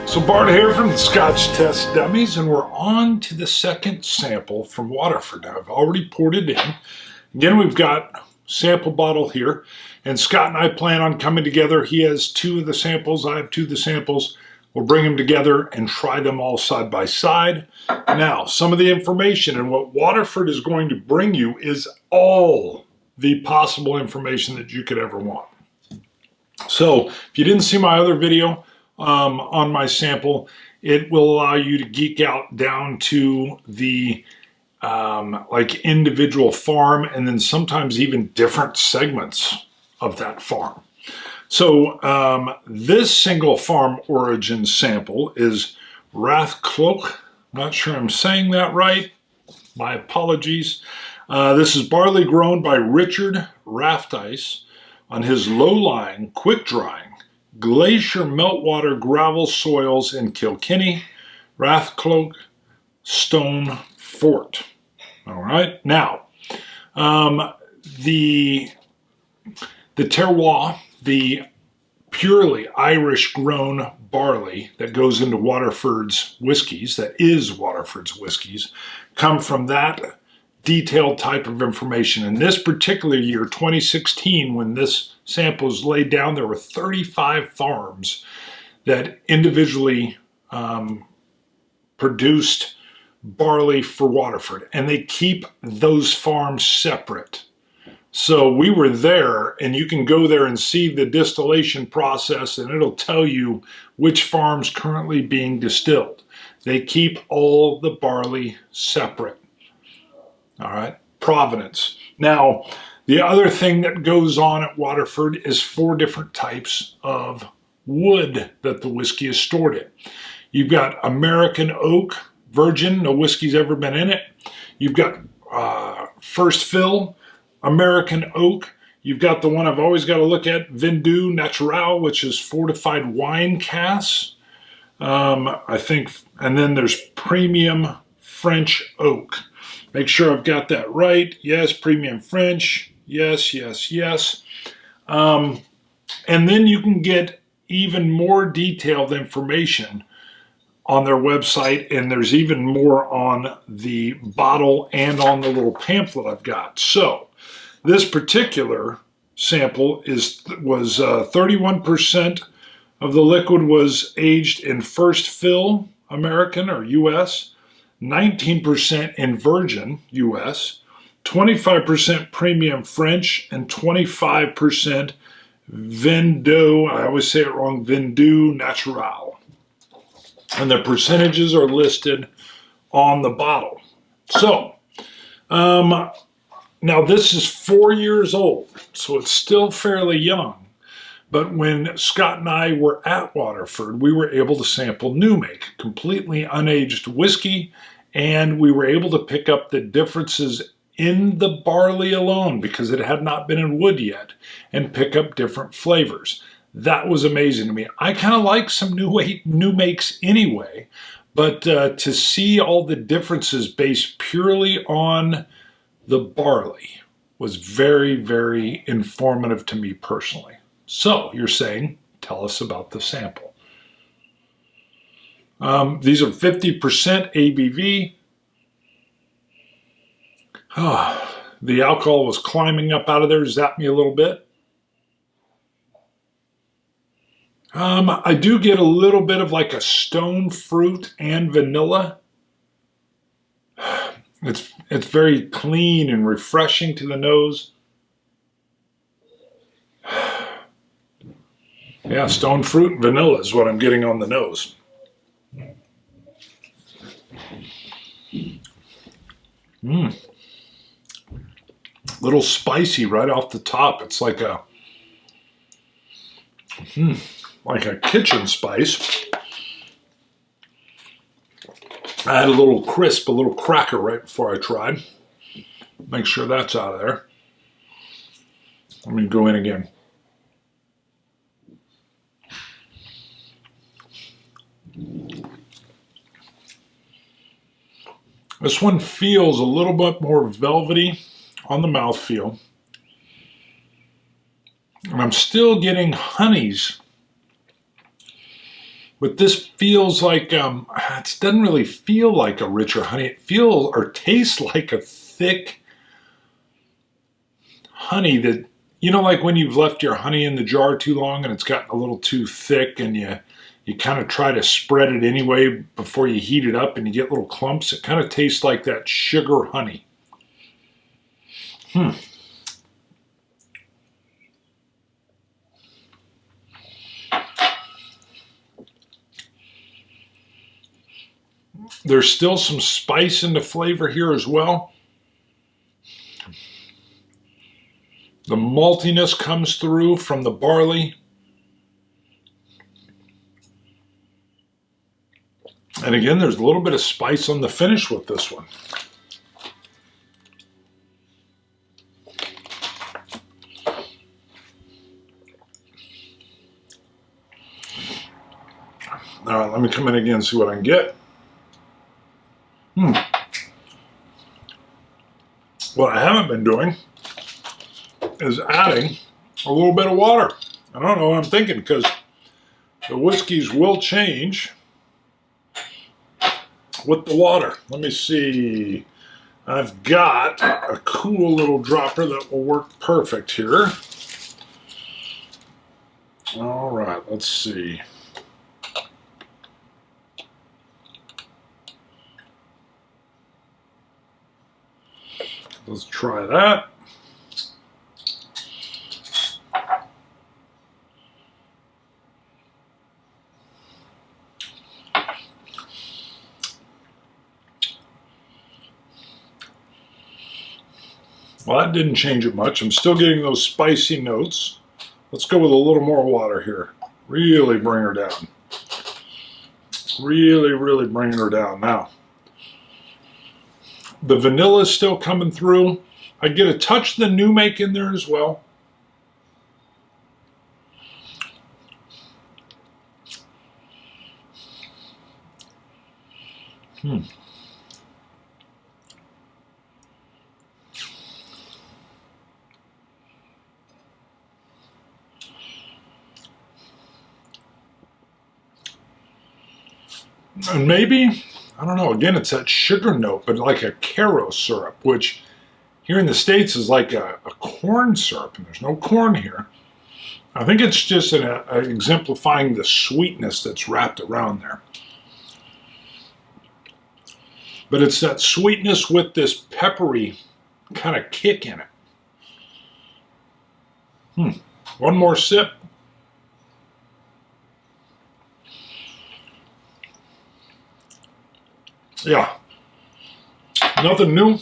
So Bart here from the Scotch Test Dummies, and we're on to the second sample from Waterford. Now, I've already poured it in. Again, we've got a sample bottle here, and Scott and I plan on coming together. He has 2 of the samples, I have 2 of the samples. We'll bring them together and try them all side by side. Now, some of the information and what Waterford is going to bring you is all the possible information that you could ever want. So, if you didn't see my other video, on my sample, it will allow you to geek out down to the like individual farm and then sometimes even different segments of that farm. So this single farm origin sample is Rath Clogh. Not sure I'm saying that right. My apologies. This is barley grown by Richard Raftice on his low-lying, quick-drying glacier meltwater gravel soils in Kilkenny, Rathclogh, Stone Fort. All right, now the terroir, the purely Irish grown barley that goes into Waterford's whiskies, that is Waterford's whiskies, come from that detailed type of information. In this particular year, 2016, when this sample was laid down, there were 35 farms that individually produced barley for Waterford, and they keep those farms separate. So we were there, and you can go there and see the distillation process, and it'll tell you which farm's currently being distilled. They keep all the barley separate. All right, provenance. Now, the other thing that goes on at Waterford is 4 different types of wood that the whiskey is stored in. You've got American oak, virgin, no whiskey's ever been in it. You've got first fill, American oak. You've got the one I've always got to look at, Vin Doux Natural, which is fortified wine casks, I think, and then there's premium French oak. Make sure I've got that right. Yes, premium French. Yes, yes, yes. And then you can get even more detailed information on their website, and there's even more on the bottle and on the little pamphlet I've got. So this particular sample was 31% of the liquid was aged in first fill American or US, 19% in virgin US, 25% premium French, and 25% Vin Doux, I always say it wrong, Vin Doux Natural. And the percentages are listed on the bottle. So, now this is 4 years old, so it's still fairly young. But when Scott and I were at Waterford, we were able to sample new make, completely unaged whiskey, and we were able to pick up the differences in the barley alone because it had not been in wood yet, and pick up different flavors. That was amazing to me. I kind of like some new makes anyway, but to see all the differences based purely on the barley was very, very informative to me personally. So you're saying, tell us about the sample. These are 50% ABV. The alcohol was climbing up out of there, zapped me a little bit. I do get a little bit of like a stone fruit and vanilla. It's very clean and refreshing to the nose. Yeah, stone fruit and vanilla is what I'm getting on the nose. Little spicy right off the top. It's like a kitchen spice. I had a little crisp, a little cracker right before I tried. Make sure that's out of there. Let me go in again. This one feels a little bit more velvety on the mouthfeel. And I'm still getting honeys But this feels like, it doesn't really feel like a richer honey. It feels or tastes like a thick honey that, you know, like when you've left your honey in the jar too long and it's gotten a little too thick and you kind of try to spread it anyway before you heat it up and you get little clumps. It kind of tastes like that sugar honey. There's still some spice in the flavor here as well. The maltiness comes through from the barley. And again, there's a little bit of spice on the finish with this one. All right, let me come in again and see what I can get. What I haven't been doing is adding a little bit of water. I don't know what I'm thinking, because the whiskeys will change with the water. Let me see. I've got a cool little dropper that will work perfect here. All right, let's see. Let's try that. Well, that didn't change it much. I'm still getting those spicy notes. Let's go with a little more water here. Really bring her down. Really bringing her down. Now, the vanilla is still coming through. I get a touch of the new make in there as well. And maybe, I don't know, again, it's that sugar note, but like a Caro syrup, which here in the States is like a corn syrup, and there's no corn here. I think it's just exemplifying the sweetness that's wrapped around there. But it's that sweetness with this peppery kind of kick in it. One more sip. Yeah, nothing new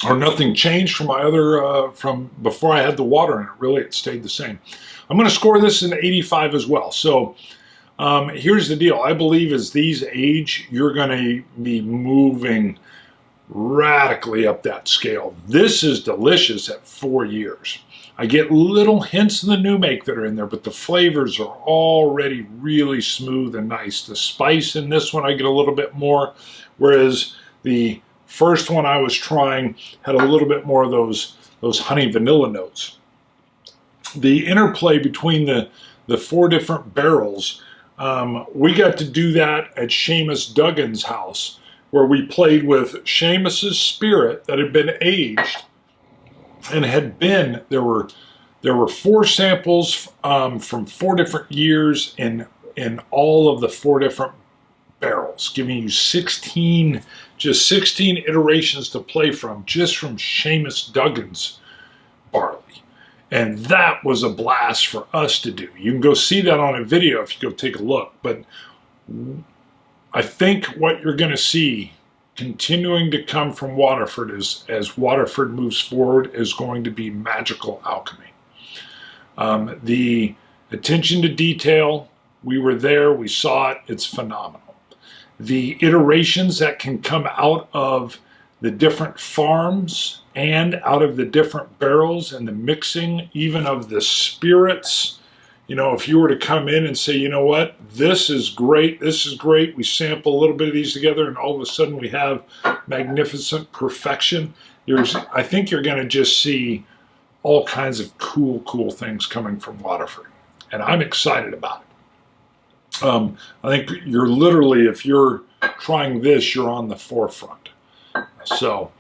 or nothing changed from my other, from before I had the water in it. Really, it stayed the same. I'm going to score this an 85 as well. So here's the deal. I believe as these age, you're going to be moving radically up that scale. This is delicious at 4 years. I get little hints of the new make that are in there, but the flavors are already really smooth and nice. The spice in this one, I get a little bit more, whereas the first one I was trying had a little bit more of those honey vanilla notes. The interplay between the 4 different barrels, we got to do that at Seamus Duggan's house, where we played with Seamus's spirit that had been aged. And had been, there were 4 samples from 4 different years in all of the 4 different barrels, giving you 16 iterations to play from, just from Seamus Duggan's barley. And that was a blast for us to do. You can go see that on a video if you go take a look. But I think what you're going to see continuing to come from Waterford as Waterford moves forward is going to be magical alchemy. The attention to detail, we were there, we saw it, it's phenomenal. The iterations that can come out of the different farms and out of the different barrels and the mixing, even of the spirits. You know, if you were to come in and say, you know what, this is great, we sample a little bit of these together and all of a sudden we have magnificent perfection. I think you're going to just see all kinds of cool things coming from Waterford. And I'm excited about it. I think you're literally, if you're trying this, you're on the forefront. So,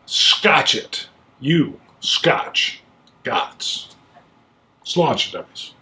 Scotch It. You, Scotch, Gots. Let's launch it, dummies.